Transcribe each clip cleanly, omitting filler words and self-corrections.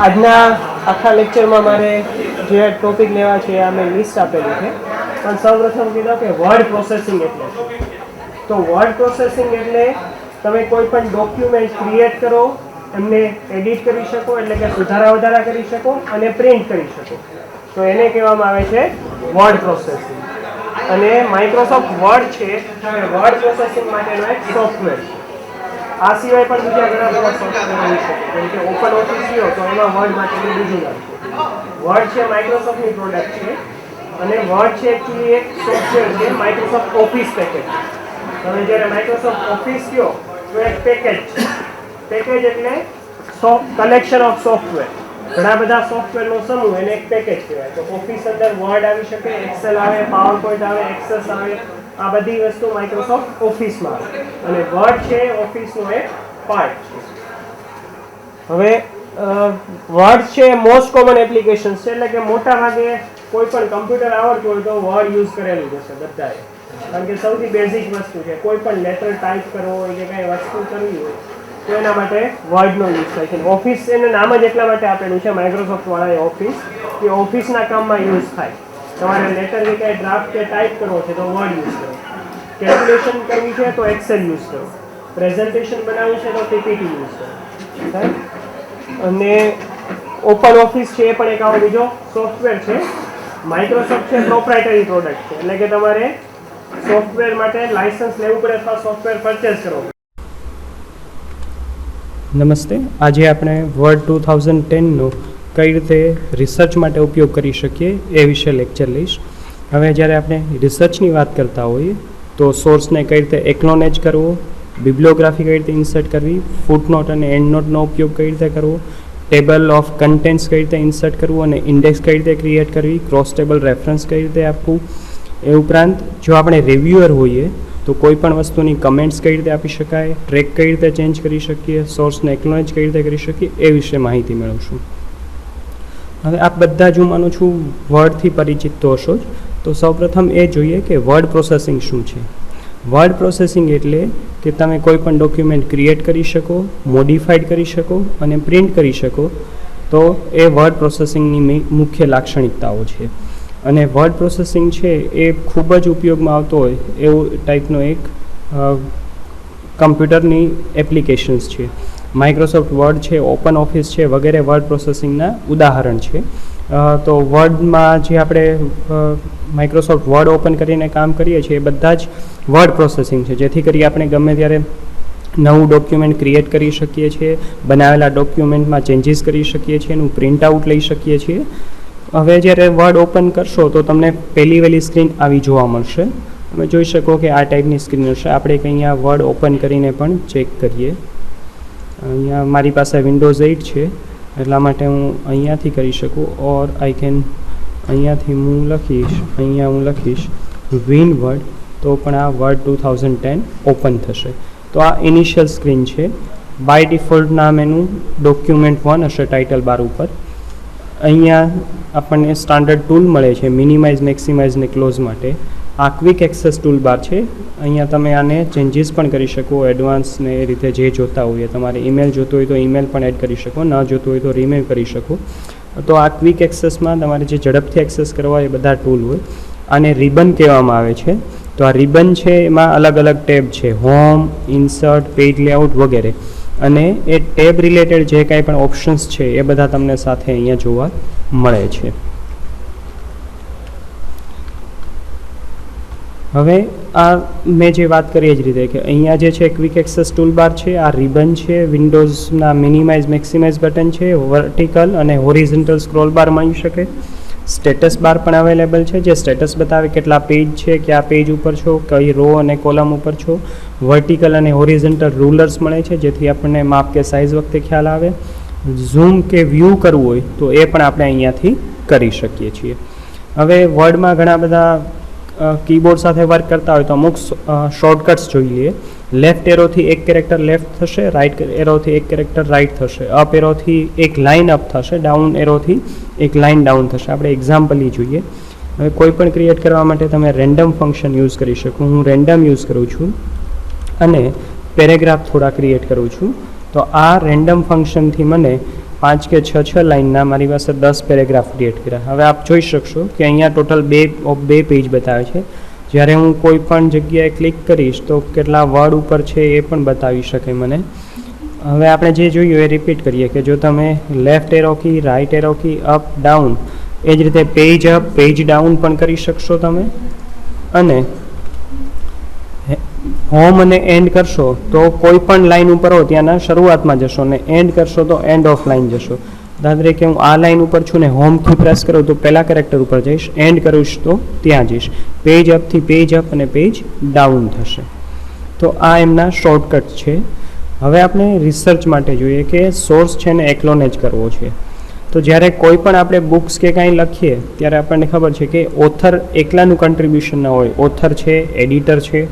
આજના આખા લેક્ચરમાં મારે જે ટોપિક લેવા છે આ મેં લિસ્ટ આપેલી છે, પણ સૌપ્રથમ કીધું કે વર્ડ પ્રોસેસિંગ એટલે શું. તો વર્ડ પ્રોસેસિંગ એટલે તમે કોઈ પણ ડોક્યુમેન્ટ ક્રિએટ કરો, એમને એડિટ કરી શકો, એટલે કે સુધારા વધારા કરી શકો અને પ્રિન્ટ કરી શકો, તો એને કહેવામાં આવે છે વર્ડ પ્રોસેસિંગ. અને માઇક્રોસોફ્ટ વર્ડ છે એ વર્ડ પ્રોસેસિંગ માટેનો એક સોફ્ટવેર છે. આ સિવાય પણ બીજા ઘણા બધા સોફ્ટવેર હોઈ શકે, જેમ કે ઓપન ઓફિસ લ્યો તો એમાં વર્ડ માટેનું બીજું નામ છે. વર્ડ છે માઇક્રોસોફ્ટની પ્રોડક્ટ છે અને વર્ડ છે એકચ્યુઅલી એક સોફ્ટવેર છે માઇક્રોસોફ્ટ ઓફિસ પેકેજ. તમે જ્યારે માઇક્રોસોફ્ટ ઓફિસ લ્યો તો એક પેકેજ છે. પેકેજ એટલે કલેક્શન ઓફ સોફ્ટવેર, ઘણા બધા સોફ્ટવેરનો સમૂહ, એને એક પેકેજ કહેવાય. તો ઓફિસ અંદર વર્ડ આવી શકે, એક્સેલ આવે, પાવર પોઈન્ટ આવે, એક્સેસ આવે, આ બધી વસ્તુ માઇક્રોસોફ્ટ ઓફિસમાં આવે અને વર્ડ છે ઓફિસનો એક પાર્ટ છે. હવે વર્ડ છે મોસ્ટ કોમન એપ્લિકેશન છે, એટલે કે મોટા ભાગે કોઈ પણ કમ્પ્યુટર આવડતું હોય તો વર્ડ યુઝ કરેલું જ હશે બધાએ, કારણ કે સૌથી બેઝિક વસ્તુ છે. કોઈ પણ લેટર ટાઈપ કરવો હોય કે કાંઈ વસ્તુ કરવી હોય તો એના માટે વર્ડનો યુઝ થાય છે. ઓફિસ એનું નામ જ એટલા માટે આપેલું છે માઇક્રોસોફ્ટવાળાએ ઓફિસ, કે ઓફિસના કામમાં યુઝ થાય. તમારે લેટર કે કાંઈ ડ્રાફ્ટ કે ટાઈપ કરવો છે તો વર્ડ યુઝ કરો, કેલ્ક્યુલેશન કરવી છે તો એક્સેલ યુઝ કરો, પ્રેઝન્ટેશન બનાવવું છે તો પીપીટી યુઝ કરો. અને ઓપન ઓફિસ છે એ પણ એક આવો બીજો સોફ્ટવેર છે. માઇક્રોસોફ્ટ છે પ્રોપ્રાઇટરી પ્રોડક્ટ છે, એટલે કે તમારે સોફ્ટવેર માટે લાયસન્સ લેવું પડે અથવા સોફ્ટવેર પરચેસ કરવો પડે. નમસ્તે, આજે આપણે વર્ડ 2010નો કઈ રીતે રિસર્ચ માટે ઉપયોગ કરી શકીએ એ વિશે લેક્ચર લઈશ. હવે જ્યારે આપણે રિસર્ચની વાત કરતા હોઈએ તો સોર્સને કઈ રીતે એકનોલેજ કરવો, બિબ્લિયોગ્રાફી કઈ રીતે ઇન્સર્ટ કરવી, ફૂટનોટ અને એન્ડનોટનો ઉપયોગ કઈ રીતે કરવો, ટેબલ ઓફ કન્ટેન્ટ્સ કઈ રીતે ઇન્સર્ટ કરવું અને ઇન્ડેક્સ કઈ રીતે ક્રિએટ કરવી, ક્રોસ ટેબલ રેફરન્સ કઈ રીતે આપવું. એ ઉપરાંત જો આપણે રિવ્યુઅર હોઈએ તો કોઈ પણ વસ્તુની કમેન્ટ્સ કઈ રીતે આપી શકાય, ટ્રેક કઈ રીતે ચેન્જ કરી શકીએ, સોર્સને એકનોલેજ કઈ રીતે કરી શકીએ એ વિશે માહિતી મેળવશું. હવે આપ બધા જ હું માનું છું વર્ડથી પરિચિત તો હશો જ. તો સૌપ્રથમ એ જોઈએ કે વર્ડ પ્રોસેસિંગ શું છે. વર્ડ પ્રોસેસિંગ એટલે કે તમે કોઈ પણ ડોક્યુમેન્ટ ક્રિએટ કરી શકો, મોડિફાઈડ કરી શકો અને પ્રિન્ટ કરી શકો, તો એ વર્ડ પ્રોસેસિંગની મુખ્ય લાક્ષણિકતાઓ છે. અને વર્ડ પ્રોસેસિંગ છે એ ખૂબ જ ઉપયોગમાં આવતો હોય એવું ટાઈપનો એક કમ્પ્યુટરની એપ્લિકેશન્સ છે. માઇક્રોસોફ્ટ વર્ડ છે, ઓપન ઓફિસ છે વગેરે વર્ડ પ્રોસેસિંગના ઉદાહરણ છે. તો વર્ડમાં જે આપણે માઇક્રોસોફ્ટ વર્ડ ઓપન કરીને કામ કરીએ છીએ એ બધા જ વર્ડ પ્રોસેસિંગ છે, જેથી કરી આપણે ગમે ત્યારે નવું ડોક્યુમેન્ટ ક્રિએટ કરી શકીએ છીએ, બનાવેલા ડોક્યુમેન્ટમાં ચેન્જીસ કરી શકીએ છીએ, એનું પ્રિન્ટ આઉટ લઈ શકીએ છીએ. હવે જ્યારે વર્ડ ઓપન કરશો તો તમને પહેલી વહેલી સ્ક્રીન આવી જોવા મળશે. તમે જોઈ શકો કે આ ટાઈપની સ્ક્રીન હશે. આપણે કંઈ અહીંયા વર્ડ ઓપન કરીને પણ ચેક કરીએ. અહીંયા મારી પાસે વિન્ડોઝ 8 છે એટલા માટે હું અહીંયાથી કરી શકું, ઓર આઈ કેન અહીંયાથી હું લખીશ વિન વર્ડ, તો પણ આ વર્ડ 2010 ઓપન થશે. તો આ ઇનિશિયલ સ્ક્રીન છે. બાય ડિફોલ્ટ નામ એનું ડોક્યુમેન્ટ 1 હશે ટાઇટલ બાર ઉપર. અહીંયા આપણને સ્ટાન્ડર્ડ ટૂલ મળે છે મિનિમાઇઝ, મેક્સિમાઇઝ ને ક્લોઝ માટે. આ ક્વિક એક્સેસ ટૂલ બાર છે. અહીંયા તમે આને ચેન્જીસ પણ કરી શકો, એડવાન્સ ને એ રીતે જે જોતા હોઈએ. તમારે ઈમેલ જોતો હોય તો ઈમેલ પણ એડ કરી શકો, ન જોતો હોય તો રિમેવ કરી શકો. તો આ ક્વિક એક્સેસમાં તમારે જે ઝડપથી એક્સેસ કરવા એ બધા ટૂલ હોય. આને રિબન કહેવામાં આવે છે. તો આ રિબન છે એમાં અલગ અલગ ટેબ છે, હોમ, ઇન્સર્ટ, પેજ લેઆઉટ વગેરે. અને એ ટેબ રિલેટેડ જે કાંઈ પણ ઓપ્શન્સ છે એ બધા તમને સાથે અહીંયા જોવા મળે છે. હવે આ મેં જે વાત કરી એ જ રીતે કે અહીંયા જે છે ક્વિક એક્સેસ ટૂલ બાર છે, આ રિબન છે, વિન્ડોઝના મિનિમાઇઝ મેક્સિમાઇઝ બટન છે, વર્ટિકલ અને હોરિઝોન્ટલ સ્ક્રોલ બાર મળી શકે. સ્ટેટસ બાર પણ અવેલેબલ છે, જે સ્ટેટસ બતાવે કેટલા પેજ છે, કયા પેજ ઉપર છો, કઈ રો અને કોલમ ઉપર છો. વર્ટિકલ અને હોરિઝોન્ટલ રૂલર્સ મળે છે, જેથી આપણને માપ કે સાઇઝ વખતે ખ્યાલ આવે. ઝૂમ કે વ્યૂ કરવું હોય તો એ પણ આપણે અહીંયાથી કરી શકીએ છીએ. હવે વર્ડમાં ઘણા બધા કીબોર્ડ સાથે વર્ક કરતા હોય તો અમુક શોર્ટકટ્સ જોઈ લઈએ. લેફ્ટ એરોથી એક કેરેક્ટર લેફ્ટ થશે, રાઇટ એરોથી એક કેરેક્ટર રાઇટ થશે, અપ એરોથી એક લાઇન અપ થશે, ડાઉન એરોથી એક લાઇન ડાઉન થશે. આપણે એક્ઝામ્પલ જોઈએ. હવે કોઈ પણ ક્રિએટ કરવા માટે તમે રેન્ડમ ફંક્શન યુઝ કરી શકો. હું રેન્ડમ યુઝ કરું છું અને પેરેગ્રાફ થોડા ક્રિએટ કરું છું. તો આ રેન્ડમ ફંક્શનથી મને 5 કે 6 લાઇનના મારી પાસે 10 પેરેગ્રાફ ક્રિએટ કર્યા. હવે આપ જોઈ શકશો કે અહીંયા ટોટલ બે પેજ બતાવે છે. જ્યારે હું કોઈ પણ જગ્યાએ ક્લિક કરીશ તો કેટલા વર્ડ ઉપર છે એ પણ બતાવી શકે મને. હવે આપણે જે જોયું એ રિપીટ કરીએ કે જો તમે left arrow key, right arrow key, up down, એ જ રીતે પેજ અપ પેજ ડાઉન પણ કરી શકશો તમે. અને હોમ અને એન્ડ કરશો તો કોઈ પણ લાઇન ઉપર હો ત્યાંના શરૂઆતમાં જશો અને એન્ડ કરશો તો એન્ડ ઓફ લાઇન જશો. દાખલા તરીકે હું આ લાઇન ઉપર છું ને હોમ કી પ્રેસ કરું તો પહેલા કેરેક્ટર ઉપર જઈશ, એન્ડ કરીશ તો ત્યાં જઈશ. પેજ અપથી પેજ અપ અને પેજ ડાઉન થશે. તો આ એમના શોર્ટકટ છે. હવે આપણે રિસર્ચ માટે જોઈએ કે સોર્સ છે ને એક્નોલેજ કરવો છે. તો જ્યારે કોઈ પણ આપણે બુક્સ કે કાંઈ લખીએ ત્યારે આપણને ખબર છે કે ઓથર એકલાનું કન્ટ્રીબ્યુશન ન હોય. ઓથર છે, એડિટર છે,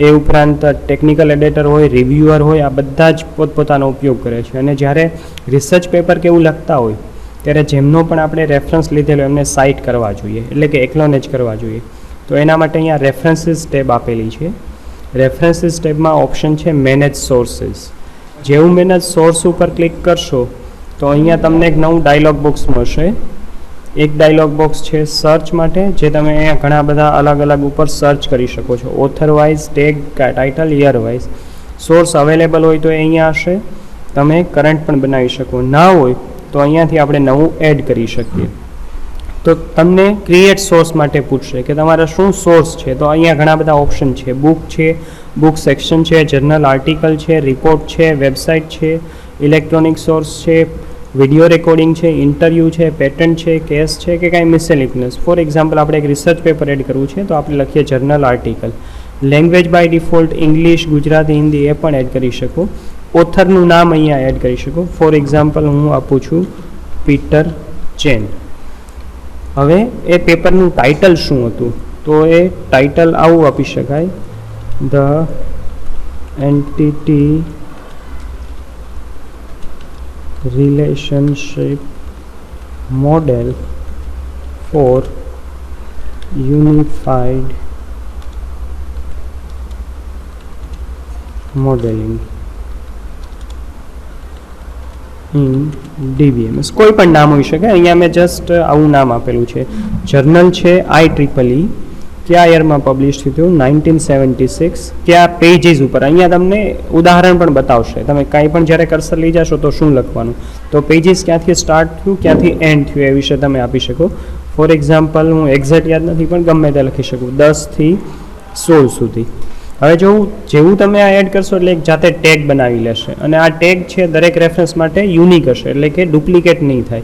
એ ઉપરાંત ટેકનિકલ એડિટર હોય, રિવ્યુઅર હોય, આ બધા જ પોતપોતાનો ઉપયોગ કરે છે. અને જ્યારે રિસર્ચ પેપર કે એવું લખતા હોય ત્યારે જેમનો પણ આપણે રેફરન્સ લીધેલો એમને સાઇટ કરવા જોઈએ, એટલે કે એક્નોલેજ કરવા જોઈએ. તો એના માટે અહીંયા રેફરન્સીસ ટેબ આપેલી છે. રેફરન્સીસ ટેબમાં ઓપ્શન છે મેનેજ સોર્સિસ. જેવું મેનેજ સોર્સ ઉપર ક્લિક કરશો તો અહીંયા તમને એક નવું ડાયલોગ બોક્સ મળશે. એક ડાયલોગ બોક્સ છે સર્ચ માટે, જે તમે અહીંયા ઘણા બધા અલગ અલગ ઉપર સર્ચ કરી શકો છો. Author wise, tag, title, year wise. Source available હોય તો અહીંયા હશે. તમે કરંટ પણ બનાવી શકો. ના હોય તો અહીંયાથી આપણે નવું એડ કરી શકીએ. તો તમને ક્રિએટ સોર્સ માટે પૂછશે કે તમારા શું સોર્સ છે. તો અહીંયા ઘણા બધા ઓપ્શન છે. બુક છે, બુક સેક્શન છે, જર્નલ આર્ટિકલ છે, રિપોર્ટ છે, વેબસાઇટ છે, ઇલેક્ટ્રોનિક સોર્સ છે, વિડીયો રેકોર્ડિંગ છે, ઇન્ટરવ્યૂ છે, પેટન્ટ છે, કેસ છે કે કાંઈ મિસેલિનિયસ. ફોર એક્ઝામ્પલ આપણે એક રિસર્ચ પેપર એડ કરવું છે તો આપણે લખીએ journal article. Language by default English, Gujarati, Hindi એ પણ એડ કરી શકો. ઓથરનું નામ અહીંયા એડ કરી શકો. ફોર એક્ઝામ્પલ હું આપું છું પીટર ચેન. હવે એ પેપરનું ટાઇટલ શું હતું તો એ ટાઇટલ આવું આપી શકાય, the entity relationship model for unified modelling in DBMS. કોઈ પણ નામ હોઈ શકે. અહીંયા મેં જસ્ટ આવું નામ આપેલું છે. જર્નલ છે IEEE, કયા યરમાં પબ્લિશ થયું, 1976. કયા પેજીસ ઉપર, અહીંયા તમને ઉદાહરણ પણ બતાવશે. તમે કાંઈ પણ જ્યારે કર્સર લઈ જશો તો શું લખવાનું, તો પેજીસ ક્યાંથી સ્ટાર્ટ થયું, ક્યાંથી એન્ડ થયું એ વિશે તમે આપી શકો. ફોર એક્ઝામ્પલ હું એક્ઝેક્ટ યાદ નથી પણ ગમે તે લખી શકું, 10 થી 16 સુધી. હવે જેવું તમે આ એડ કરશો એટલે એક જાતે ટેગ બનાવી લેશે. અને આ ટેગ છે દરેક રેફરન્સ માટે યુનિક હશે, એટલે કે ડુપ્લિકેટ નહીં થાય.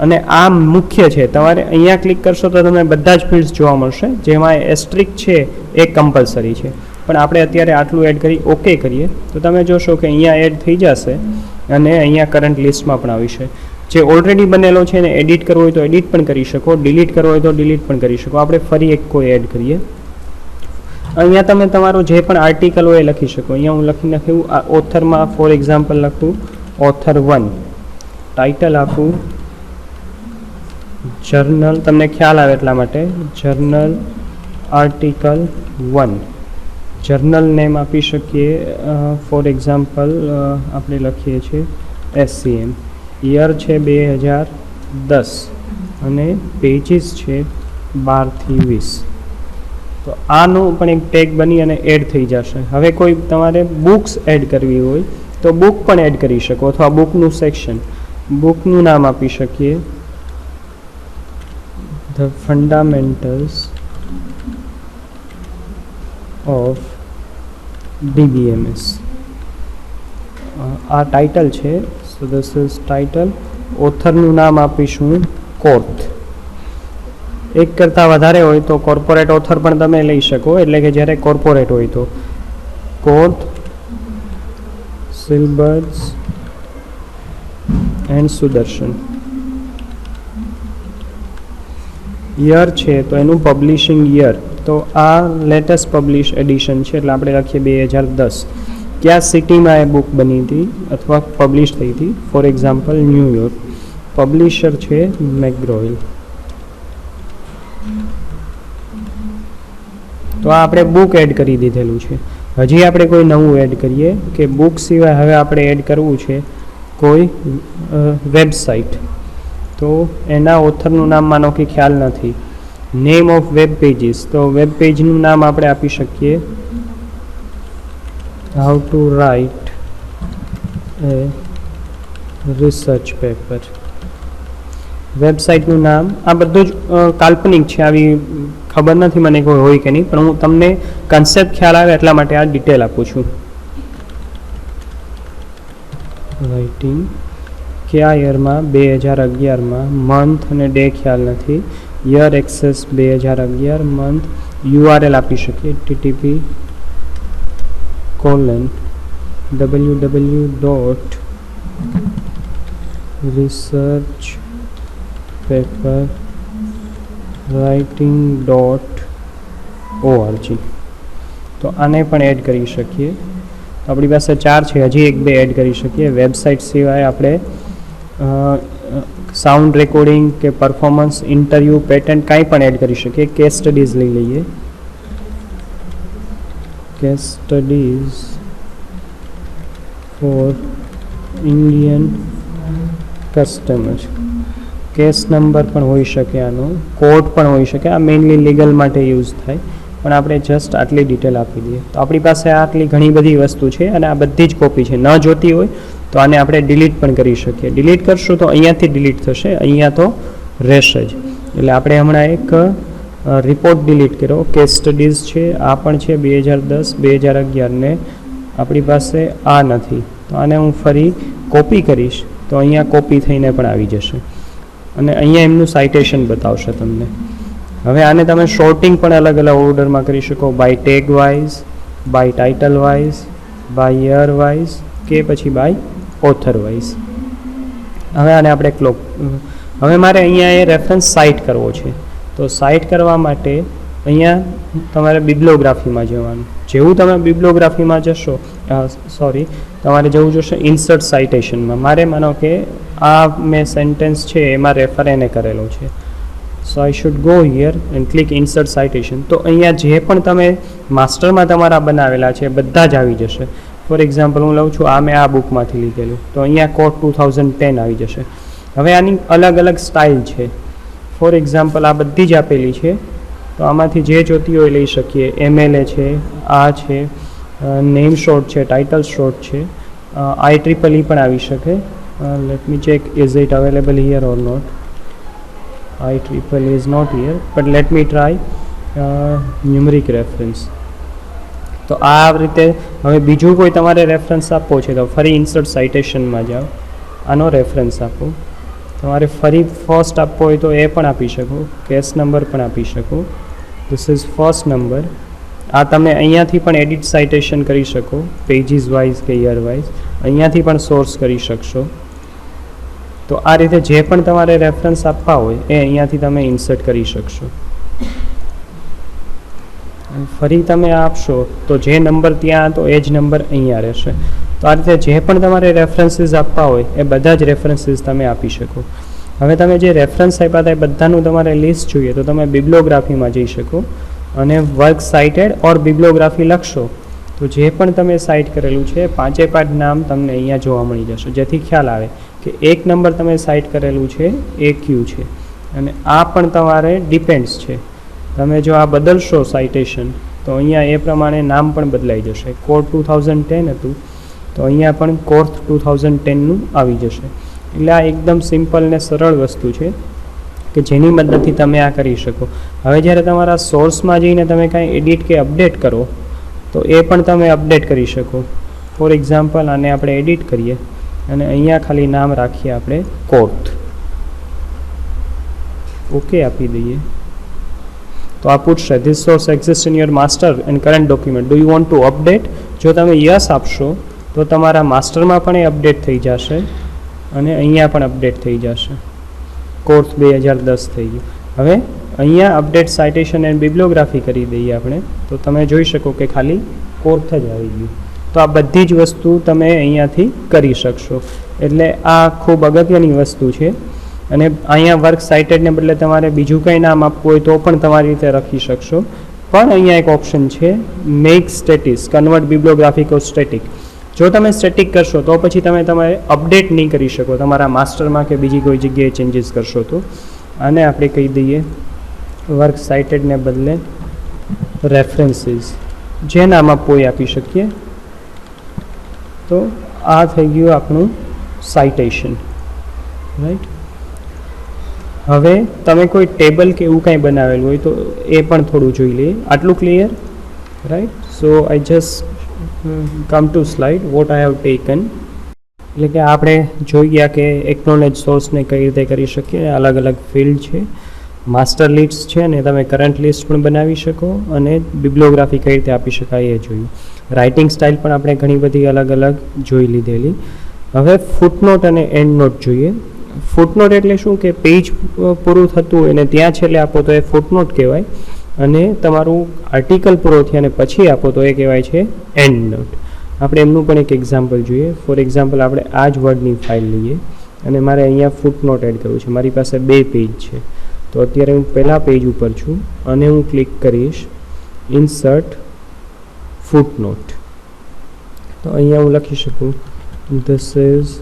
અને આ મુખ્ય છે. તમારે અહીંયા ક્લિક કરશો તો તમને બધા જ ફિલ્ડ્સ જોવા મળશે. જેમાં એસ્ટ્રિક છે એ કમ્પલસરી છે, પણ આપણે અત્યારે આટલું એડ કરી ઓકે કરીએ તો તમે જોશો કે અહીંયા એડ થઈ જશે અને અહીંયા કરંટ લિસ્ટમાં પણ આવશે. જે ઓલરેડી બનેલો છે એને એડિટ કરવો હોય તો એડિટ પણ કરી શકો, ડિલીટ કરવો હોય તો ડિલીટ પણ કરી શકો. આપણે ફરી એક કોઈ એડ કરીએ. અહીંયા તમે તમારો જે પણ આર્ટિકલ હોય એ લખી શકો. અહીંયા હું લખી નાખ્યું આ ઓથરમાં. ફોર એક્ઝામ્પલ લખું ઓથર 1, ટાઇટલ આપું જર્નલ, તમને ખ્યાલ આવે એટલા માટે, જર્નલ આર્ટિકલ 1. જર્નલ નેમ આપી શકીએ. ફોર એક્ઝામ્પલ આપણે લખીએ છીએ SCM. યર છે 2010 અને પેજીસ છે 12 થી 20. તો આનું પણ એક ટેગ બની અને એડ થઈ જશે. હવે કોઈ તમારે બુક્સ એડ કરવી હોય તો બુક પણ એડ કરી શકો, અથવા બુકનું સેક્શન. બુકનું નામ આપી શકીએ ધ ફંડામેન્ટલ્સ ઓફ DBMS. આ ટાઇટલ છે. So this is title. ઓથરનું નામ આપીશું કોર્થ. એક કરતાં વધારે હોય તો કોર્પોરેટ ઓથર પણ તમે લઈ શકો, એટલે કે જ્યારે કોર્પોરેટ હોય તો કોર્થ, સિલબર્સ એન્ડ સુદર્શન. યર છે તો એનું પબ્લિશિંગ યર, તો આ લેટેસ્ટ પબ્લિશ એડિશન છે એટલે આપણે લખીએ 2010. કયા સિટીમાં એ બુક બની હતી અથવા પબ્લિશ થઈ હતી, ફોર એક્ઝામ્પલ ન્યૂયોર્ક. પબ્લિશર છે મેકગ્રો-હિલ. તો આ આપણે બુક એડ કરી દીધેલું છે. હજી આપણે કોઈ નવું એડ કરીએ કે બુક સિવાય હવે આપણે એડ કરવું છે કોઈ વેબસાઇટ, તો એના ઓથરનું નામ માનો કે ખ્યાલ નથી. નેમ ઓફ વેબ પેજીસ, તો વેબ પેજનું નામ આપણે આપી શકીએ how to write a research paper. વેબસાઇટનું નામ, આ બધું જ કાલ્પનિક છે, આવી ખબર નથી મને કોઈ હોય કે નહીં, પણ હું તમને કન્સેપ્ટ ખ્યાલ આવે એટલા માટે આ ડિટેલ આપું છું. રાઇટિંગ કયા યરમાં? 2011માં. મંથ અને ડે ખ્યાલ નથી. Year access 2011, month. URL આપી શકીએ www.researchpaperwriting.org. તો આને પણ એડ કરી શકીએ. તો આપણી પાસે 4 છે, હજી 1-2 એડ કરી શકીએ. વેબસાઇટ સિવાય આપણે સાઉન્ડ રેકોર્ડિંગ કે પરફોર્મન્સ, ઇન્ટરવ્યૂ, પેટન્ટ કાંઈ પણ એડ કરી શકીએ. કેસ સ્ટડીઝ લઈ લઈએ. Case studies four Indian customer. Case number પણ હોઈ શકે, આનો કોડ પણ હોઈ શકે. આ મેઇનલી લીગલ માટે યુઝ થાય, પણ આપણે જસ્ટ આટલી ડિટેલ આપી દઈએ. તો આપણી પાસે આટલી ઘણી બધી વસ્તુ છે અને આ બધી જ કોપી છે. ન જોતી હોય તો આને આપણે ડિલીટ પણ કરી શકીએ. ડિલીટ કરશું તો અહીંયાથી ડિલીટ થશે, અહીંયા તો રહેશે જ. એટલે આપણે હમણાં એક રિપોર્ટ ડિલીટ કર્યો. કેસ સ્ટડીઝ છે, આ પણ છે 2010, 2011 ને આપણી પાસે આ નથી. તો આને હું ફરી કોપી કરીશ તો અહીંયા કોપી થઈને પણ આવી જશે અને અહીંયા એમનું સાઇટેશન બતાવશે તમને. હવે આને તમે શોર્ટિંગ પણ અલગ અલગ ઓર્ડરમાં કરી શકો, by tag wise, by title wise, by year wise કે પછી બાય ઓથર વાઇઝ. હવે આને આપણે હવે મારે અહીંયા એ રેફરન્સ સાઇટ કરવો છે. તો સાઇટ કરવા માટે અહીંયા તમારે બિબ્લોગ્રાફીમાં જવાનું. જેવું તમે બિબ્લોગ્રાફીમાં જશો, તમારે જવું જોશે ઇન્સર્ટ સાઇટેશનમાં. મારે માનો કે આ મેં સેન્ટેન્સ છે એમાં રેફર એને કરેલો છે. So I should go here and click insert citation. તો અહીંયા જે પણ તમે માસ્ટરમાં તમારા બનાવેલા છે બધા જ આવી જશે. ફોર એક્ઝામ્પલ હું લઉં છું, આ મેં આ બુકમાંથી લીધેલું, તો અહીંયા કોડ 2010 આવી જશે. હવે આની અલગ અલગ સ્ટાઇલ છે. ફોર એક્ઝામ્પલ આ બધી જ આપેલી છે, તો આમાંથી જે જોતી હોય લઈ શકીએ. MLA છે, આ છે, નેમ શોર્ટ છે, ટાઇટલ શોર્ટ છે, IEEE પણ આવી શકે. Let me check is it available here or not. IEEE is not here, but let me try numeric reference. તો આ રીતે હવે બીજું કોઈ તમારે રેફરન્સ આપવો છે તો ફરી ઇન્સર્ટ સાઇટેશનમાં જાઓ, આનો રેફરન્સ આપો. તમારે ફરી ફર્સ્ટ આપવો હોય તો એ પણ આપી શકો, કેસ નંબર પણ આપી શકો. This is first number. આ તમે અહીંયાથી પણ એડિટ સાઇટેશન કરી શકો, પેજીસ વાઇઝ કે યર વાઇઝ, અહીંયાથી પણ સોર્સ કરી શકશો. તો આ રીતે જે પણ તમારે રેફરન્સ આપવા હોય એ અહીંયાથી તમે ઇન્સર્ટ કરી શકશો. ફરી તમે આપશો તો જે નંબર ત્યાં હતો એ જ નંબર અહીંયા રહેશે. તો આ રીતે જે પણ તમારે રેફરન્સીસ આપવા હોય એ બધા જ રેફરન્સીસ તમે આપી શકો. હવે તમે જે રેફરન્સ આપ્યા હતા એ બધાનું તમારે લિસ્ટ જોઈએ તો તમે બિબ્લોગ્રાફીમાં જઈ શકો અને વર્ક સાઇટેડ ઓર બિબ્લોગ્રાફી લખશો તો જે પણ તમે સાઇટ કરેલું છે 5 નામ તમને અહીંયા જોવા મળી જશે, જેથી ખ્યાલ આવે કે એક નંબર તમે સાઇટ કરેલું છે એ ક્યુ છે અને આ પણ તમારે ડિપેન્ડ્સ છે. તમે જો આ બદલશો સાઇટેશન તો અહીંયા એ પ્રમાણે નામ પણ બદલાઈ જશે. કોડ 2010 હતું તો અહીંયા પણ કોર્થ 2010નું આવી જશે. એટલે આ એકદમ સિમ્પલ ને સરળ વસ્તુ છે કે જેની મદદથી તમે આ કરી શકો. હવે જ્યારે તમારા સોર્સમાં જઈને તમે કાંઈ એડિટ કે અપડેટ કરો તો એ પણ તમે અપડેટ કરી શકો. ફોર એક્ઝામ્પલ આને આપણે એડિટ કરીએ અને અહીંયા ખાલી નામ રાખીએ આપણે કોર્થ, ઓકે આપી દઈએ તો આ પૂછશે this source exist in your master end current document, do you want to update. જો તમે યસ આપશો તો તમારા માસ્ટરમાં પણ એ અપડેટ થઈ જશે અને અહીંયા પણ અપડેટ થઈ જશે. કોર્સ 2010 થઈ ગયું. હવે અહીંયા અપડેટ સાઇટેશન એન્ડ બિબ્લોગ્રાફી કરી દઈએ આપણે તો તમે જોઈ શકો કે ખાલી કોર્થ જ આવી ગયું. તો આ બધી જ વસ્તુ તમે અહીંયાથી કરી શકશો. એટલે આ ખૂબ અગત્યની વસ્તુ છે અને અહીંયા વર્ક સાઇટેડને બદલે તમારે બીજું કંઈ નામ આપવું હોય તો પણ તમારી રીતે રાખી શકશો. પણ અહીંયા એક ઓપ્શન છે મેક સ્ટેટિસ કન્વર્ટ બિબ્લોગ્રાફિક ઓર સ્ટેટિક. જો તમે સ્ટેટિક કરશો તો પછી તમે અપડેટ નહીં કરી શકો તમારા માસ્ટરમાં કે બીજી કોઈ જગ્યાએ ચેન્જીસ કરશો તો. આને આપણે કહી દઈએ વર્ક સાઇટેડને બદલે રેફરન્સીસ, જે નામ આપવું એ આપી શકીએ. તો આ થઈ ગયું આપણું સાઇટેશન, રાઈટ. હવે તમે કોઈ ટેબલ કે એવું કાંઈ બનાવેલું હોય તો એ પણ થોડું જોઈ લઈએ. આટલું clear, right. So I just come to slide what I have taken. એટલે કે આપણે જોઈ ગયા કે એકનોલેજ સોર્સને કઈ રીતે કરી શકીએ. અલગ અલગ ફિલ્ડ છે, માસ્ટર લિસ્ટ છે, અને તમે કરંટ લિસ્ટ પણ બનાવી શકો, અને બિબ્લિયોગ્રાફી કઈ રીતે આપી શકાય એ જોયું. રાઇટિંગ સ્ટાઇલ પણ આપણે ઘણી બધી અલગ અલગ જોઈ લીધેલી. હવે ફૂટનોટ અને એન્ડ નોટ જોઈએ. ફૂટનોટ એટલે શું કે પેજ પૂરું થતું હોય અને ત્યાં છેલ્લે આપો તો એ ફૂટનોટ કહેવાય, અને તમારું આર્ટિકલ પૂરો થયા અને પછી આપો તો એ કહેવાય છે એન્ડ નોટ. આપણે એમનું પણ એક એક્ઝામ્પલ જોઈએ. ફોર એક્ઝામ્પલ આપણે આ જ વર્ડની ફાઇલ લઈએ અને મારે અહીંયા ફૂટનોટ એડ કરવું છે. મારી પાસે 2 પેજ છે, તો અત્યારે હું પહેલા પેજ ઉપર છું અને હું ક્લિક કરીશ ઇન્સર્ટ ફૂટનોટ. તો અહીંયા હું લખી શકું ધીસ ઇઝ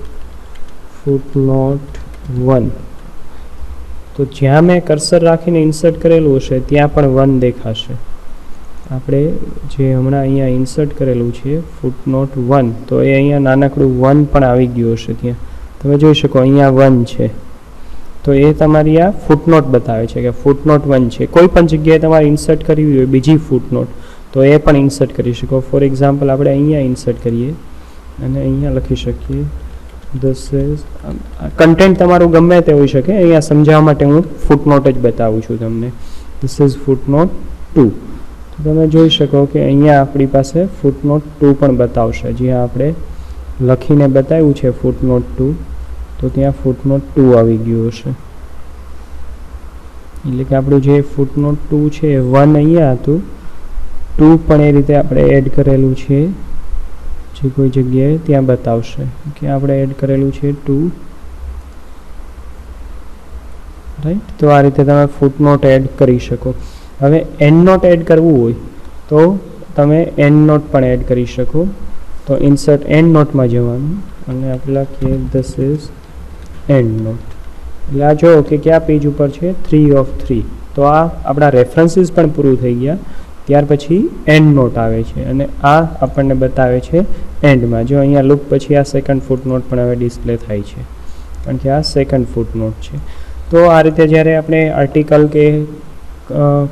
ફૂટનોટ 1. તો જ્યાં મેં કર્સર રાખીને ઇન્સર્ટ કરેલું હશે ત્યાં પણ 1 દેખાશે. આપણે જે હમણાં અહીંયા ઇન્સર્ટ કરેલું છે ફૂટનોટ 1, તો એ અહીંયા નાનકડું 1 પણ આવી ગયું હશે. ત્યાં તમે જોઈ શકો અહીંયા 1 છે. તો એ તમારી આ ફૂટનોટ બતાવે છે કે ફૂટનોટ 1 છે. કોઈ પણ જગ્યાએ તમારે ઇન્સર્ટ કરવી હોય બીજી ફૂટનોટ તો એ પણ ઇન્સર્ટ કરી શકો. ફોર એક્ઝામ્પલ આપણે અહીંયા ઇન્સર્ટ કરીએ અને અહીંયા લખી શકીએ ધીસ ઇઝ, કન્ટેન્ટ તમારું ગમે તે હોઈ શકે. અહીંયા સમજાવવા માટે હું ફૂટનોટ જ બતાવું છું તમને. This is footnote 2. તો તમે જોઈ શકો કે અહીંયા આપણી પાસે ફૂટનોટ 2 પણ બતાવશે. જ્યાં આપણે લખીને બતાવ્યું છે ફૂટનોટ 2, તો ત્યાં ફૂટનોટ 2 આવી ગયું હશે. એટલે કે આપણું જે ફૂટનોટ 2 છે એ 1 અહીંયા હતું, 2 પણ એ રીતે આપણે એડ કરેલું છે જે કોઈ જગ્યાએ ત્યાં બતાવશે કે આપણે એડ કરેલું છે 2, રાઈટ. તો આ રીતે તમે ફૂટનોટ એડ કરી શકો. હવે એન્ડ નોટ એડ કરવું હોય તો તમે એન્ડ નોટ પણ એડ કરી શકો. તો ઇન્સર્ટ એન્ડ નોટમાં જવાનું અને આપણે લખીએ ધીસ ઇઝ એન્ડ નોટ. એટલે આ જો કે કયા પેજ ઉપર છે 3 of 3. તો આ આપણા રેફરન્સીસ પણ પૂરું થઈ ગયા. ત્યાર પછી એન્ડ નોટ આવે છે અને આ આપણને બતાવે છે એન્ડમાં. જો અહીંયા લૂપ પછી આ સેકન્ડ ફૂટનોટ પણ હવે ડિસ્પ્લે થાય છે કારણ કે આ સેકન્ડ ફૂટનોટ છે. તો આ રીતે જ્યારે આપણે આર્ટિકલ કે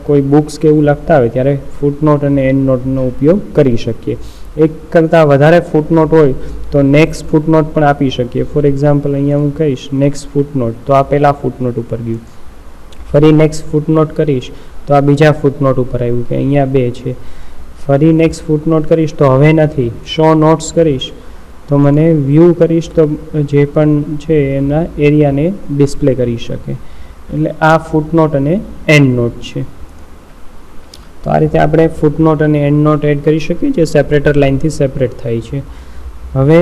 કોઈ બુક્સ કે એવું લખતા હોય ત્યારે ફૂટનોટ અને એન્ડ નોટનો ઉપયોગ કરી શકીએ. એક કરતાં વધારે ફૂટનોટ હોય તો નેક્સ્ટ ફૂટનોટ પણ આપી શકીએ. ફોર એક્ઝામ્પલ અહીંયા હું કહીશ નેક્સ્ટ ફૂટનોટ, તો આ પહેલા ફૂટનોટ ઉપર ગયું. ફરી નેક્સ્ટ ફૂટનોટ કરીશ તો આ બીજા ફૂટનોટ ઉપર આવ્યું કે અહીંયા 2 છે. ફરી નેક્સ્ટ ફૂટનોટ કરીશ તો હવે નથી. શો નોટ્સ કરીશ તો મને વ્યૂ કરીશ તો જે પણ છે એના એરિયાને ડિસ્પ્લે કરી શકે. એટલે આ ફૂટનોટ અને એન્ડ નોટ છે. તો આ રીતે આપણે ફૂટનોટ અને એન્ડ નોટ એડ કરી શકીએ જે સેપરેટર લાઇનથી સેપરેટ થાય છે. હવે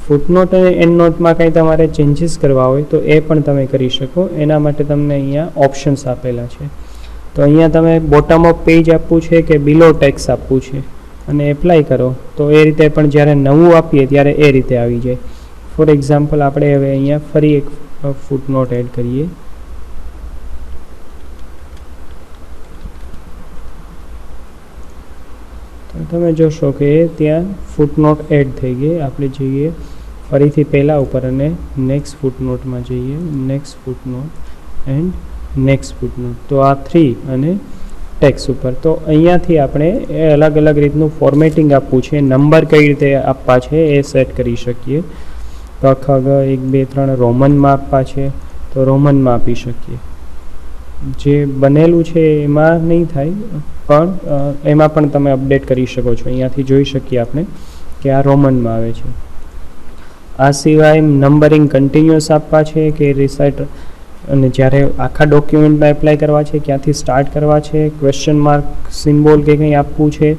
ફૂટનોટ અને એન્ડ નોટમાં કંઈ તમારે ચેન્જીસ કરવા હોય તો એ પણ તમે કરી શકો. એના માટે તમને અહીંયા ઓપ્શન્સ આપેલા છે. તો અહીંયા તમે બોટમ ઓફ પેજ આપવું છે કે બિલો ટેક્સ આપવું છે અને એપ્લાય કરો તો એ રીતે પણ જ્યારે નવું આપીએ ત્યારે એ રીતે આવી જાય. ફોર એક્ઝામ્પલ આપણે હવે અહીંયા ફરી એક ફૂટનોટ એડ કરીએ. તમે જોશો કે ત્યાં ફૂટનોટ એડ થઈ ગઈ. આપણે જઈએ ફરીથી પહેલાં ઉપર અને નેક્સ્ટ ફૂટનોટમાં જઈએ. Next footnote and next footnote. તો આ 3 અને ટેક્સ ઉપર. તો અહીંયાથી આપણે એ અલગ અલગ રીતનું ફોર્મેટિંગ આપવું છે, નંબર કઈ રીતે આપવા છે એ સેટ કરી શકીએ. તો આખા 1 2 3 રોમનમાં આપવા છે તો રોમનમાં આપી શકીએ. જે બનેલું છે એમાં નહીં થાય પણ એમાં પણ તમે અપડેટ કરી શકો છો. અહીંયાથી જોઈ શકીએ આપણે કે આ રોમનમાં આવે છે. આ સિવાય નંબરિંગ કન્ટિન્યુઅસ આપવા છે કે રિસાઇટ, અને જ્યારે આખા ડોક્યુમેન્ટમાં એપ્લાય કરવા છે ક્યાંથી સ્ટાર્ટ કરવા છે, ક્વેશ્ચન માર્ક સિમ્બોલ કે કંઈ આપવું છે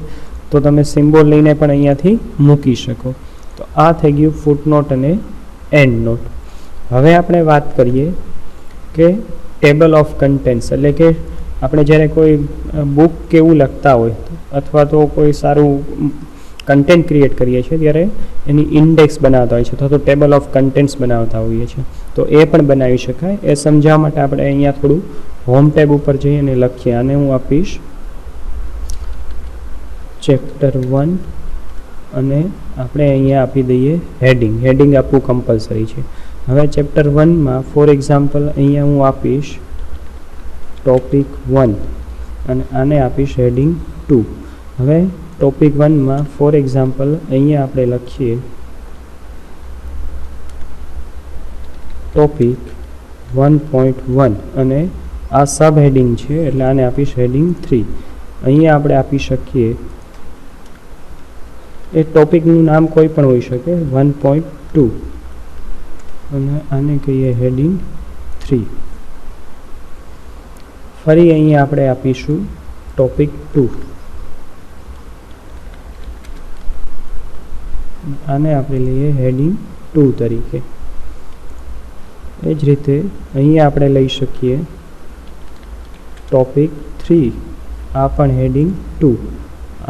તો તમે સિમ્બોલ લઈને પણ અહીંયાથી મૂકી શકો. તો આ થઈ ગયું ફૂટનોટ અને એન્ડ નોટ. હવે આપણે વાત કરીએ કે ટેબલ ઓફ કન્ટેન્ટ્સ, એટલે કે આપણે જ્યારે કોઈ બુક કે એવું લખતા હોય અથવા તો કોઈ સારું કન્ટેન્ટ ક્રિએટ કરીએ છીએ ત્યારે એની ઇન્ડેક્સ બનાવતા હોય છે અથવા તો ટેબલ ઓફ કન્ટેન્ટ્સ બનાવતા હોઈએ છીએ, તો એ પણ બનાવી શકાય. એ સમજાવવા માટે આપણે અહીંયા થોડું હોમ ટેબ ઉપર જઈએ અને લખીએ. અને હું આપીશ ચેપ્ટર 1 અને આપણે અહીંયા આપી દઈએ હેડિંગ આપવું કમ્પલસરી છે. હવે ચેપ્ટર 1માં ફોર એક્ઝામ્પલ અહીંયા હું આપીશ ટોપિક 1 અને આને આપીશ હેડિંગ 2. હવે ટોપિક 1માં ફોર એક્ઝામ્પલ અહીંયા આપણે લખીએ ટોપિક 1.1 અને આ સબ હેડિંગ છે એટલે આને આપીશ હેડિંગ 3. અહીંયા આપણે આપી શકીએ એ ટોપિકનું નામ કોઈ પણ હોઈ શકે 1.2 અને આને કહીએ હેડિંગ 3. ફરી અહીંયા આપણે આપીશું ટોપિક 2 આને આપણે લઈએ હેડિંગ 2 તરીકે. એ જ રીતે અહીંયા આપણે લઈ શકીએ ટોપિક 3 આ પણ હેડિંગ 2.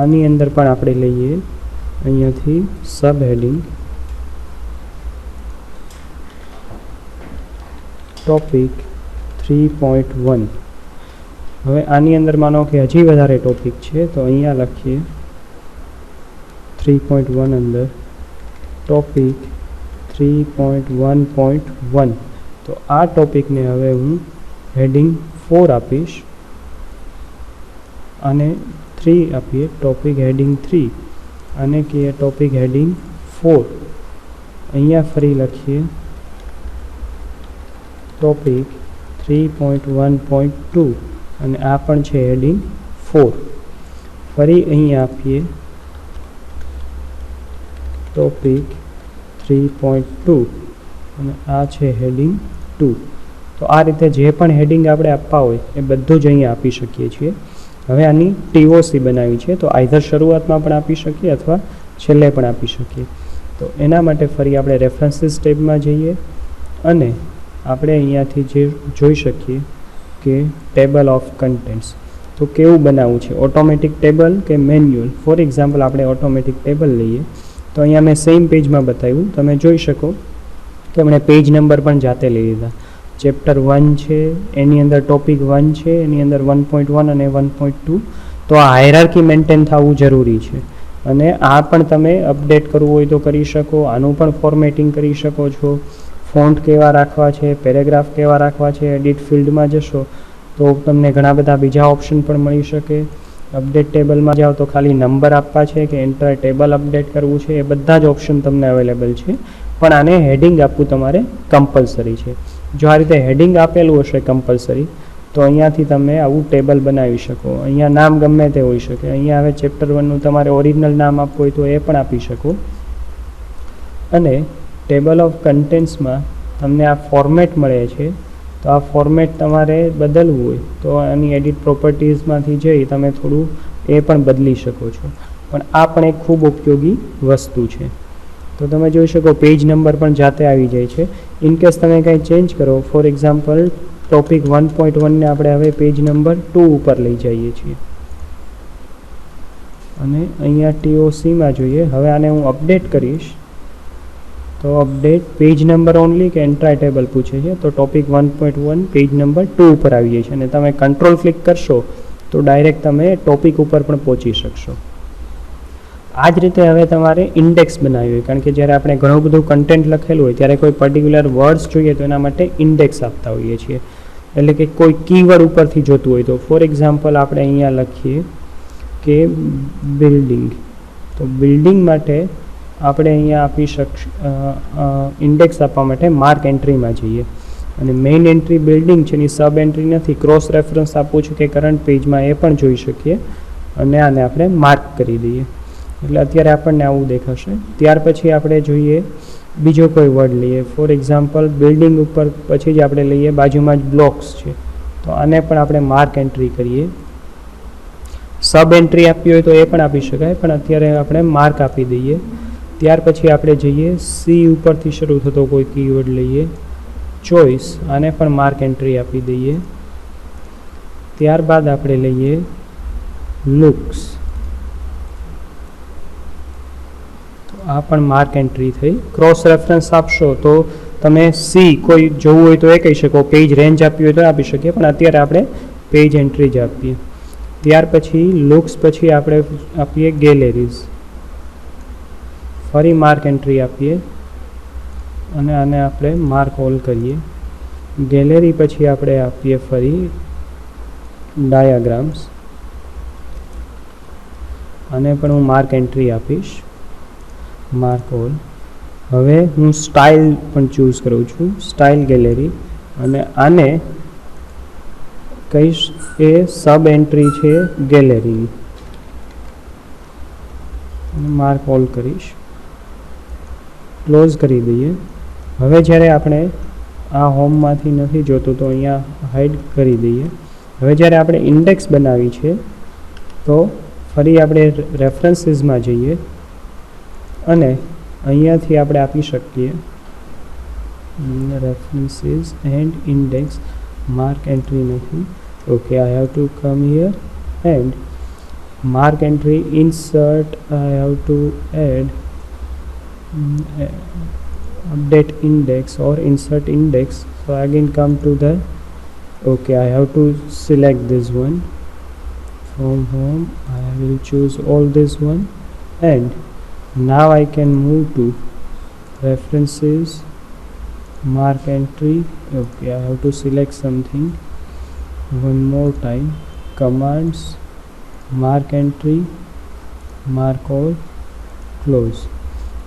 આની અંદર પણ આપણે લઈએ અહીંયાથી સબ હેડિંગ ટોપિક 3.1. હવે આની અંદર માનો કે હજી વધારે ટોપિક છે તો અહીંયા લખીએ 3.1 અંદર ટોપિક 3.1.1. તો આ ટોપિકને હવે હું હેડિંગ 4 આપીશ અને 3 આપીએ ટોપિક હેડિંગ 3 અને કહીએ ટોપિક હેડિંગ 4. અહીંયા ફરી લખીએ ટોપિક 3.1.2 અને આ પણ છે હેડિંગ 4. ફરી અહીંયા આપીએ ટોપિક 3.2 અને આ છે હેડિંગ 2. તો આ રીતે જે પણ હેડિંગ આપણે આપવા હોય એ બધું જ અહીંયા આપી શકીએ છીએ. હવે આની TOC બનાવી છે તો આઈધર શરૂઆતમાં પણ આપી શકીએ અથવા છેલ્લે પણ આપી શકીએ. તો એના માટે ફરી આપણે રેફરન્સીસ ટેબમાં જઈએ અને આપણે અહીંયાથી જે જોઈ શકીએ કે ટેબલ ઓફ કન્ટેન્ટ્સ તો કેવું બનાવવું છે, ઓટોમેટિક ટેબલ કે મેન્યુઅલ. ફોર એક્ઝામ્પલ આપણે ઓટોમેટિક ટેબલ લઈએ તો અહીંયા મેં સેમ પેજમાં બતાવ્યું, તમે જોઈ શકો કે એમણે પેજ નંબર પણ જાતે લઈ લીધા. ચેપ્ટર 1 છે એની અંદર ટોપિક 1 છે, એની અંદર 1.1 અને 1.2. તો આ હાયરાર્કી મેન્ટેન થવું જરૂરી છે અને આ પણ તમે અપડેટ કરવું હોય તો કરી શકો. આનું પણ ફોર્મેટિંગ કરી શકો છો. ફોન્ટ કેવા રાખવા છે, પેરેગ્રાફ કેવા રાખવા છે, એડિટ ફિલ્ડમાં જશો તો તમને ઘણા બધા બીજા ઓપ્શન પણ મળી શકે. અપડેટ ટેબલમાં જાઓ તો ખાલી નંબર આપવા છે કે એન્ટર ટેબલ અપડેટ કરવું છે, એ બધા જ ઓપ્શન તમને અવેલેબલ છે. પણ આને હેડિંગ આપવું તમારે કમ્પલસરી છે. જો આ રીતે હેડિંગ આપેલું હશે કમ્પલસરી તો અહીંયાથી તમે આવું ટેબલ બનાવી શકો. અહીંયા નામ ગમે તે હોઈ શકે. અહીંયા હવે ચેપ્ટર 1નું તમારે ઓરિજિનલ નામ આપવું હોય તો એ પણ આપી શકો. અને ટેબલ ઓફ કન્ટેન્ટ્સમાં તમને આ ફોર્મેટ મળે છે તો આ ફોર્મેટ તમારે બદલવું હોય તો આની એડિટ પ્રોપર્ટીઝમાંથી જઈ તમે થોડું એ પણ બદલી શકો છો. પણ આ પણ એક ખૂબ ઉપયોગી વસ્તુ છે. તો તમે જોઈ શકો પેજ નંબર પણ જાતે આવી જાય છે. ઇનકેસ તમે કંઈ ચેન્જ કરો, ફોર એક્ઝામ્પલ ટોપિક 1.1ને આપણે હવે પેજ નંબર 2 ઉપર લઈ જઈએ છીએ અને અહીંયા TOCમાં જોઈએ. હવે આને હું અપડેટ કરીશ તો અપડેટ પેજ નંબર ઓનલી કે એન્ટ્રાય ટેબલ પૂછે છે. તો ટોપિક 1.1 પેજ નંબર 2 ઉપર આવી જાય છે અને તમે કંટ્રોલ ક્લિક કરશો તો ડાયરેક્ટ તમે ટોપિક ઉપર પણ પહોંચી શકશો. આ જ રીતે હવે તમારે ઇન્ડેક્સ બનાવવી હોય, કારણ કે જ્યારે આપણે ઘણું બધું કન્ટેન્ટ લખેલું હોય ત્યારે કોઈ પર્ટિક્યુલર વર્ડ્સ જોઈએ તો એના માટે ઇન્ડેક્સ આપતા હોઈએ છીએ. એટલે કે કોઈ કીવર્ડ ઉપરથી જોતું હોય તો ફોર એક્ઝામ્પલ આપણે અહીંયા લખીએ કે બિલ્ડિંગ. તો બિલ્ડિંગ માટે આપણે અહીંયા આપી ઇન્ડેક્સ આપવા માટે માર્ક એન્ટ્રીમાં જઈએ અને મેઇન એન્ટ્રી બિલ્ડિંગ છે એની સબ એન્ટ્રી નથી, ક્રોસ રેફરન્સ આપવું છે કે કરંટ પેજમાં એ પણ જોઈ શકીએ અને આને આપણે માર્ક કરી દઈએ એટલે અત્યારે આપણને આવું દેખાશે. ત્યાર પછી આપણે જોઈએ બીજો કોઈ વર્ડ લઈએ. ફોર એક્ઝામ્પલ બિલ્ડિંગ ઉપર પછી જ આપણે લઈએ બાજુમાં જ બ્લોક્સ છે તો આને પણ આપણે માર્ક એન્ટ્રી કરીએ. સબ એન્ટ્રી આપવી હોય તો એ પણ આપી શકાય પણ અત્યારે આપણે માર્ક આપી દઈએ. ત્યાર પછી આપણે જઈએ સી ઉપરથી શરૂ થતો કોઈ કીવર્ડ લઈએ, ચોઇસ, આને પણ માર્ક એન્ટ્રી આપી દઈએ. ત્યારબાદ આપણે લઈએ લુક્સ આ પણ માર્ક એન્ટ્રી થઈ. ક્રોસ રેફરન્સ આપશો તો તમે સી કોઈ જોવું હોય તો એ કહી શકો, પેજ રેન્જ આપી હોય તો આપી શકીએ, પણ અત્યારે આપણે પેજ એન્ટ્રી જ આપીએ. ત્યાર પછી લુક્સ પછી આપણે આપીએ ગેલેરીઝ, ફરી માર્ક એન્ટ્રી આપીએ અને આને આપણે માર્ક ઓલ કરીએ. ગેલેરી પછી આપણે આપીએ ફરી ડાયાગ્રામ્સ, આને પણ હું માર્ક એન્ટ્રી આપીશ, માર્ક ઓલ. હવે હું સ્ટાઇલ પણ ચૂઝ કરું છું, સ્ટાઇલ ગેલેરી, અને આને કહીશ એ સબ એન્ટ્રી છે ગેલેરીની, માર્ક ઓલ કરીશ, ક્લોઝ કરી દઈએ. હવે જ્યારે આપણે આ હોમમાંથી નથી જોતું તો અહીંયા હાઈડ કરી દઈએ. હવે જ્યારે આપણે ઇન્ડેક્સ બનાવી છે તો ફરી આપણે રેફરન્સીસમાં જઈએ અને અહીંયાથી આપણે આપી શકીએ references and index, mark entry નથી. Okay, I have to come here and mark entry, insert, I have to add update index or insert index. So again come to the, okay, I have to select this one from home, I will choose all this one, and now I can move to references, mark entry. Okay, I have to select something one more time, commands, mark entry, mark all, close.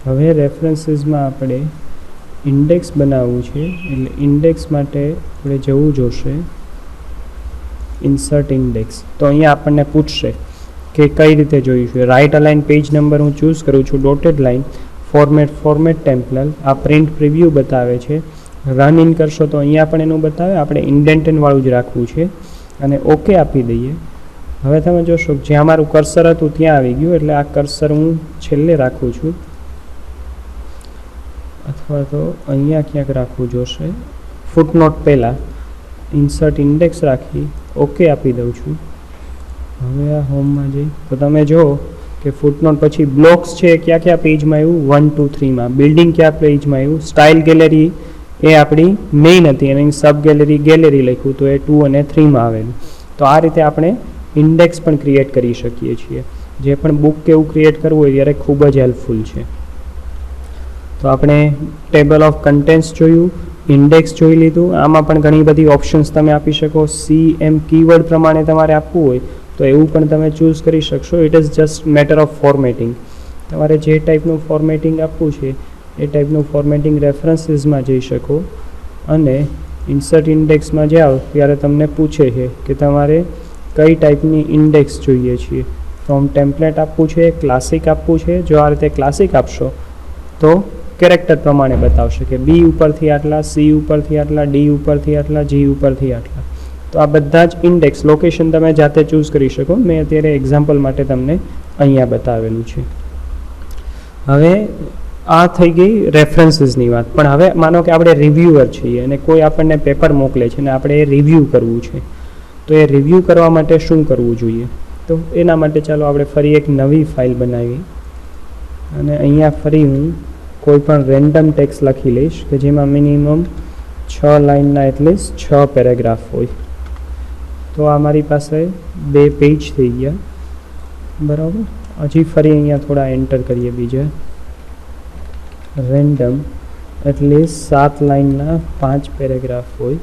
હવે રેફરન્સીસમાં આપણે index બનાવવું છે, એટલે index માટે આપણે જવું જોશે ઇન્સર્ટ ઇન્ડેક્સ. તો અહીંયા આપણને પૂછશે કે કઈ રીતે જોઈશું. રાઇટ અલાઇન પેજ નંબર હું ચૂઝ કરું છું, ડોટેડ લાઇન, ફોર્મેટ ટેમ્પલલ, આ પ્રિન્ટ પ્રિવ્યૂ બતાવે છે. રન ઇન કરશો તો અહીંયા પણ એનું બતાવે, આપણે ઇન્ડેન્ટેનવાળું જ રાખવું છે અને ઓકે આપી દઈએ. હવે તમે જોશો જ્યાં મારું કર્સર હતું ત્યાં આવી ગયું, એટલે આ કર્સર હું છેલ્લે રાખું છું અથવા તો અહીંયા ક્યાંક રાખવું જોશે. ફૂટનોટ પહેલાં ઇન્સર્ટ ઇન્ડેક્સ રાખી ઓકે આપી દઉં છું. હવે આ હોમમાં જઈ તો તમે જુઓ કે ફૂટનોટ પછી બ્લોક્સ છે ક્યાં ક્યાં પેજમાં આવ્યું, 1, 2, 3માં. બિલ્ડિંગ ક્યાં પેજમાં આવ્યું, સ્ટાઇલ ગેલેરી એ આપણી મેઇન હતી અને સબ ગેલેરી લખ્યું તો એ 2 અને 3માં આવેલું. તો આ રીતે આપણે ઇન્ડેક્સ પણ ક્રિએટ કરી શકીએ છીએ. જે પણ બુક કે એવું ક્રિએટ કરવું હોય ત્યારે ખૂબ જ હેલ્પફુલ છે. તો આપણે ટેબલ ઓફ કન્ટેન્ટ્સ જોયું, ઇન્ડેક્સ જોઈ લીધું. આમાં પણ ઘણી બધી ઓપ્શન્સ તમે આપી શકો. CM કીવર્ડ પ્રમાણે તમારે આપવું હોય તો એવું પણ તમે ચૂઝ કરી શકશો. It is just matter of formatting. તમારે જે ટાઈપનું ફોર્મેટિંગ આપવું છે એ ટાઈપનું ફોર્મેટિંગ રેફરન્સીસમાં જઈ શકો અને ઇન્સર્ટ ઇન્ડેક્સમાં જાઓ ત્યારે તમને પૂછે છે કે તમારે કઈ ટાઈપની ઇન્ડેક્સ જોઈએ છીએ. ફ્રોમ ટેમ્પલેટ આપવું છે, ક્લાસિક આપવું છે. જો આ રીતે ક્લાસિક આપશો તો કેરેક્ટર પ્રમાણે બતાવશે કે B ઉપરથી આટલા, C ઉપરથી આટલા, D ઉપરથી આટલા, G ઉપરથી આટલા. તો આ બધા જ ઇન્ડેક્સ લોકેશન તમે જાતે ચૂઝ કરી શકો. મેં અત્યારે એક્ઝામ્પલ માટે તમને અહીંયા બતાવેલું છે. હવે આ થઈ ગઈ રેફરન્સીસની વાત. પણ હવે માનો કે આપણે રિવ્યુઅર છીએ અને કોઈ આપણને પેપર મોકલે છે અને આપણે એ રિવ્યૂ કરવું છે, તો એ રિવ્યૂ કરવા માટે શું કરવું જોઈએ? તો એના માટે ચાલો આપણે ફરી એક નવી ફાઇલ બનાવી અને અહીંયા ફરી હું કોઈ પણ રેન્ડમ ટેક્સ્ટ લખી લઈશ કે જેમાં મિનિમમ 6 લાઇનના એટલીસ્ટ 6 પેરેગ્રાફ હોય. તો આ મારી પાસે 2 પેજ થઈ ગયા, બરાબર. હજી ફરી અહીંયા થોડા એન્ટર કરીએ બીજા રેન્ડમ, એટલીસ્ટ 7 લાઇનના 5 પેરેગ્રાફ હોય.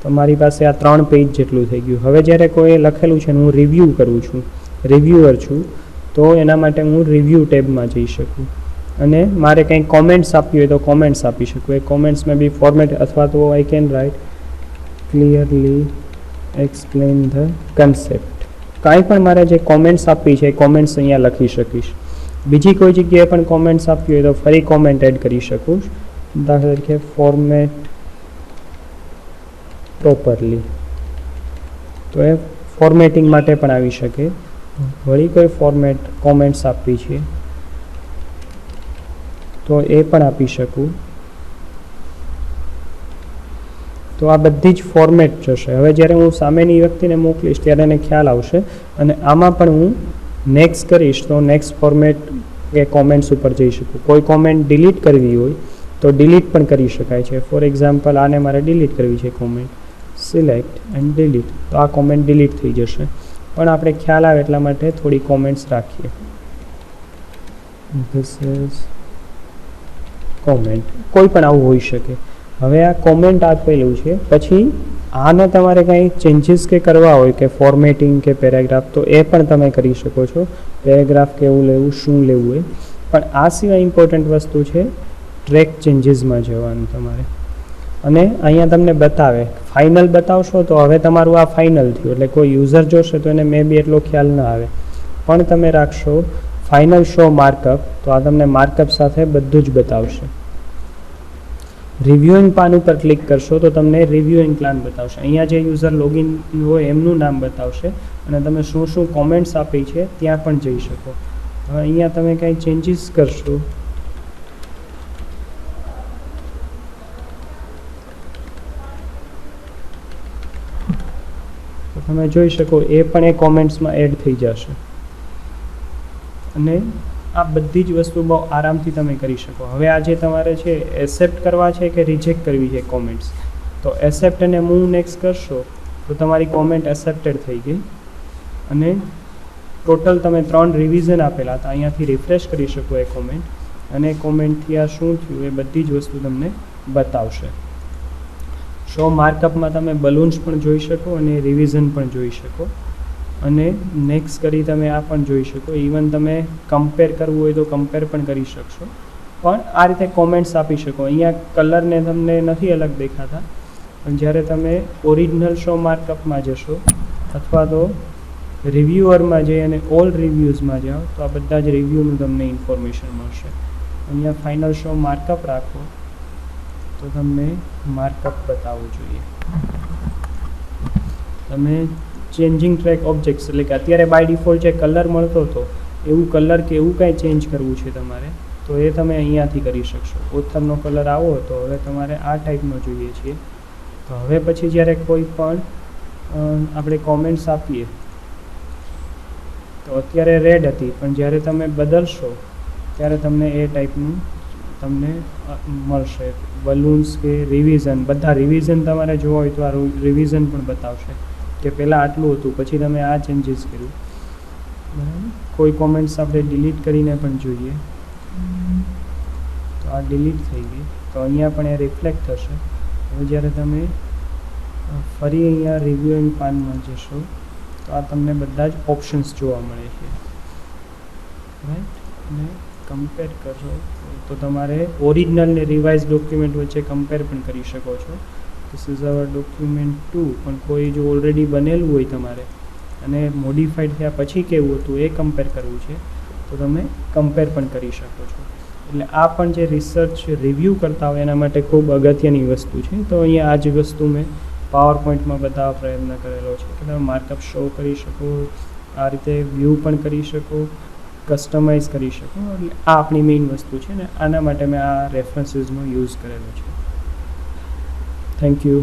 તો મારી પાસે આ 3 પેજ જેટલું થઈ ગયું. હવે જ્યારે કોઈ લખેલું છે હું રિવ્યૂ કરું છું, રિવ્યુઅર છું, તો એના માટે હું રિવ્યૂ ટેબમાં જઈ શકું અને મારે કંઈ કોમેન્ટ્સ આપવી હોય તો કોમેન્ટ્સ આપી શકું. એ કોમેન્ટ્સમાં બી ફોર્મેટ અથવા તો I can write clearly explain the concept. કાંઈ પણ મારે જે કોમેન્ટ્સ આપવી છે એ કોમેન્ટ્સ અહીંયા લખી શકીશ. બીજી કોઈ જગ્યાએ પણ કોમેન્ટ્સ આપવી હોય તો ફરી કોમેન્ટ એડ કરી શકું. દાખલા તરીકે ફોર્મેટ પ્રોપરલી, તો એ ફોર્મેટિંગ માટે પણ આવી શકે. વળી કોઈ ફોર્મેટ કોમેન્ટ્સ આપવી છે તો એ પણ આપી શકું. તો આ બધી જ ફોર્મેટ જશે. હવે જ્યારે હું સામેની વ્યક્તિને મોકલીશ ત્યારે એને ખ્યાલ આવશે અને આમાં પણ હું નેક્સ્ટ કરીશ તો નેક્સ્ટ ફોર્મેટ કે કોમેન્ટ્સ ઉપર જઈ શકું. કોઈ કોમેન્ટ ડિલીટ કરવી હોય તો ડિલીટ પણ કરી શકાય છે. ફોર એક્ઝામ્પલ આને મારે ડિલીટ કરવી છે કોમેન્ટ, સિલેક્ટ એન્ડ ડિલીટ, તો આ કોમેન્ટ ડિલીટ થઈ જશે. પણ આપણે ખ્યાલ આવે એટલા માટે થોડી કોમેન્ટ્સ રાખીએ. ધીસ ઇઝ કોમેન્ટ, કોઈ પણ આવું હોઈ શકે. હવે આ કોમેન્ટ આપેલું છે, પછી આને તમારે કંઈ ચેન્જીસ કે કરવા હોય કે ફોર્મેટિંગ કે પેરેગ્રાફ, તો એ પણ તમે કરી શકો છો. પેરેગ્રાફ કેવું લેવું, શું લેવું એ. પણ આ સિવાય ઇમ્પોર્ટન્ટ વસ્તુ છે ટ્રેક ચેન્જીસમાં જવાનું તમારે. અને અહીંયા તમને બતાવે, ફાઇનલ બતાવશો તો હવે તમારું આ ફાઇનલ થયું, એટલે કોઈ યુઝર જોશે તો એને મે બી એટલો ખ્યાલ ન આવે. પણ તમે રાખશો ફાઇનલ શો માર્કઅપ, તો આ તમને માર્કઅપ સાથે બધું જ બતાવશે. રિવ્યુઇંગ પાન ઉપર ક્લિક કરશો તો તમને રિવ્યુઇંગ પ્લાન બતાવશે. અહીંયા જે યુઝર લોગિન હોય એમનું નામ બતાવશે અને તમે શું શું કોમેન્ટ્સ આપી છે ત્યાં પણ જઈ શકો. હવે અહીંયા તમે કંઈ ચેન્જીસ કરશો તો તમે જોઈ શકો એ પણ એ કોમેન્ટ્સમાં એડ થઈ જશે. અને આ બધી જ વસ્તુ બહુ આરામથી તમે કરી શકો. હવે આ જે તમારે છે એક્સેપ્ટ કરવા છે કે રિજેક્ટ કરવી છે કોમેન્ટ્સ, તો એક્સેપ્ટ અને મૂવ નેક્સ્ટ કરશો તો તમારી કોમેન્ટ એક્સેપ્ટેડ થઈ ગઈ. અને ટોટલ તમે 3 રિવિઝન આપેલા હતા, અહીંયાથી રિફ્રેશ કરી શકો એ કોમેન્ટ, અને કોમેન્ટથી આ શું થયું એ બધી જ વસ્તુ તમને બતાવશે. શો માર્કઅપમાં તમે બલૂન્સ પણ જોઈ શકો અને રિવિઝન પણ જોઈ શકો. અને નેક્સ્ટ કરી તમે આ પણ જોઈ શકો. ઇવન તમે કમ્પેર કરવું હોય તો કમ્પેર પણ કરી શકશો. પણ આ રીતે કોમેન્ટ્સ આપી શકો. અહીંયા કલરને તમને નથી અલગ દેખાતા, પણ જ્યારે તમે ઓરિજિનલ શો માર્કઅપમાં જશો અથવા તો રિવ્યુઅરમાં જઈ અને ઓલ રિવ્યૂઝમાં જાઓ તો આ બધા જ રિવ્યૂનું તમને ઇન્ફોર્મેશન મળશે. અહીંયા ફાઇનલ શો માર્કઅપ રાખો તો તમને માર્કઅપ બતાવવું જોઈએ. તમે ચેન્જિંગ ટ્રેક ઓબ્જેક્ટ્સ, એટલે કે અત્યારે બાય ડિફોલ્ટ જે કલર મળતો હતો એવું કલર કે એવું કાંઈ ચેન્જ કરવું છે તમારે, તો એ તમે અહીંયાથી કરી શકશો. ઓથરનો કલર આવો હતો, હવે તમારે આ ટાઈપનો જોઈએ છીએ. તો હવે પછી જ્યારે કોઈ પણ આપણે કોમેન્ટ્સ આપીએ તો અત્યારે રેડ હતી, પણ જ્યારે તમે બદલશો ત્યારે તમને એ ટાઈપનું તમને મળશે. બલૂન્સ કે રિવિઝન, બધા રિવિઝન તમારે જોવા હોય તો આ રિવિઝન પણ બતાવશે કે પહેલાં આટલું હતું પછી તમે આ ચેન્જીસ કર્યું. બરાબર. કોઈ કોમેન્ટ્સ આપણે ડિલીટ કરીને પણ જોઈએ તો આ ડિલીટ થઈ ગઈ, તો અહીંયા પણ એ રિફ્લેક્ટ થશે. હવે જ્યારે તમે ફરી અહીંયા રિવ્યુઇંગ પાનમાં જશો તો આ તમને બધા જ ઓપ્શન્સ જોવા મળે છે. રાઈટ. અને કમ્પેર કરો તો તમારે ઓરિજિનલ ને રિવાઇઝ ડોક્યુમેન્ટ વચ્ચે કમ્પેર પણ કરી શકો છો. ધીસ ઇઝ અવર ડોક્યુમેન્ટ 2, પણ કોઈ જો ઓલરેડી બનેલું હોય તમારે અને મોડિફાઈડ થયા પછી કેવું હતું એ કમ્પેર કરવું છે તો તમે કમ્પેર પણ કરી શકો છો. એટલે આ પણ જે રિસર્ચ રિવ્યૂ કરતા હોય એના માટે ખૂબ અગત્યની વસ્તુ છે. તો અહીંયા આ જ વસ્તુ મેં પાવર પોઈન્ટમાં બતાવવા પ્રયત્ન કરેલો છે કે તમે માર્કઅપ શો કરી શકો, આ રીતે વ્યૂ પણ કરી શકો, કસ્ટમાઇઝ કરી શકો. એટલે આ આપણી મેઇન વસ્તુ છે ને આના માટે મેં આ રેફરન્સીસનો યુઝ કરેલો છે. Thank you.